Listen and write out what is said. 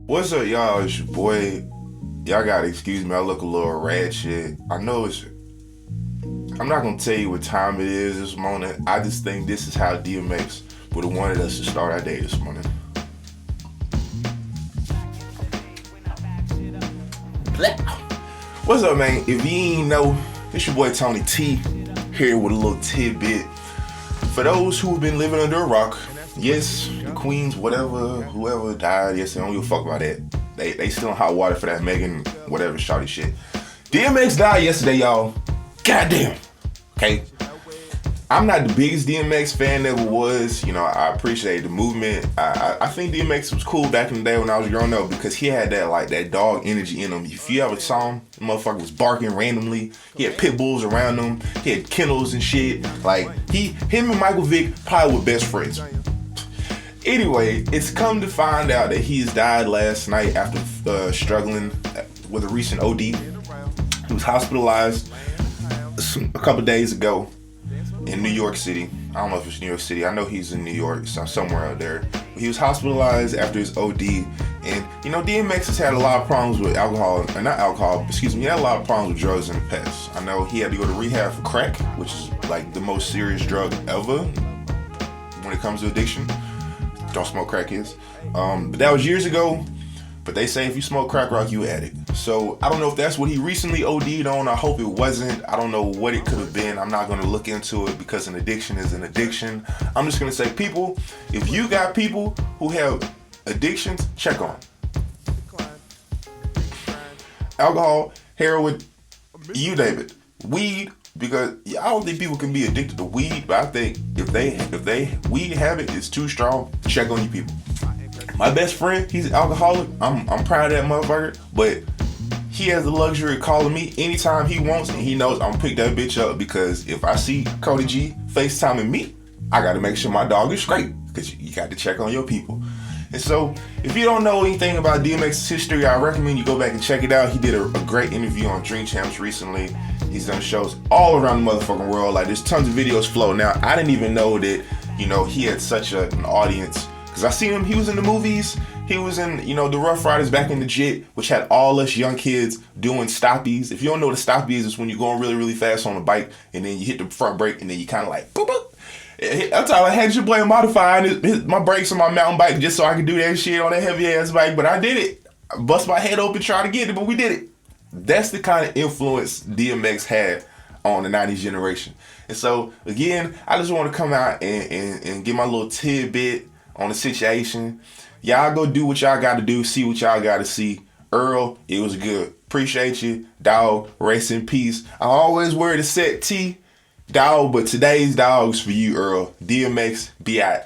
What's up, y'all? It's your boy. Y'all gotta excuse me, I look a little ratchet. I know I'm not gonna tell you what time it is this morning. I just think this is how DMX would have wanted us to start our day this morning. Blah. What's up, man? If you ain't know, it's your boy Toeknee Tee here with a little tidbit. For those who have been living under a rock, yes, the queens, whatever, whoever died, yes, they don't give a fuck about that. They still in hot water for that Megan, whatever, shawty shit. DMX died yesterday, y'all. Goddamn. Okay. I'm not the biggest DMX fan ever was. You know, I appreciate the movement. I think DMX was cool back in the day when I was growing up because he had that dog energy in him. If you ever saw him, the motherfucker was barking randomly. He had pit bulls around him. He had kennels and shit. Like, him and Michael Vick probably were best friends. Anyway, it's come to find out that he's died last night after struggling with a recent OD. He was hospitalized a couple days ago in New York City. I don't know if it's New York City. I know he's in New York, so somewhere out there. But he was hospitalized after his OD. And, you know, DMX has had a lot of problems with he had a lot of problems with drugs in the past. I know he had to go to rehab for crack, which is like the most serious drug ever when it comes to addiction. Don't smoke crack, kids. But that was years ago. But they say if you smoke crack rock, you addict. So I don't know if that's what he recently OD'd on. I hope it wasn't. I don't know what it could have been. I'm not going to look into it because an addiction is an addiction. I'm just going to say, people, if you got people who have addictions, check on them. Alcohol, heroin, you name it. Weed, because I don't think people can be addicted to weed, but I think if they weed habit is too strong, check on you people. My best friend, he's an alcoholic. I'm proud of that motherfucker, but he has the luxury of calling me anytime he wants, and he knows I'm gonna pick that bitch up because if I see Cody G FaceTiming me, I gotta make sure my dog is straight because you got to check on your people. And so, if you don't know anything about DMX's history, I recommend you go back and check it out. He did a great interview on Dream Champs recently. He's done shows all around the motherfucking world. Like, there's tons of videos floating out. I didn't even know that, you know, he had such an audience. Because I seen him, he was in the movies. He was in, you know, the Rough Riders back in the JIT, which had all us young kids doing stoppies. If you don't know what a stoppie is, it's when you're going really, really fast on a bike, and then you hit the front brake, and then you kind of like, boop, boop. That's how I had your boy modifying my brakes on my mountain bike just so I could do that shit on that heavy ass bike. But I did it. I bust my head open trying to get it, but we did it. That's the kind of influence DMX had on the 90s generation. And so, again, I just want to come out and give my little tidbit on the situation. Y'all go do what y'all got to do, see what y'all got to see. Earl, it was good. Appreciate you. Dog, rest in peace. I always wear the set T. Dog, but today's dog's for you, Earl. DMX, be out.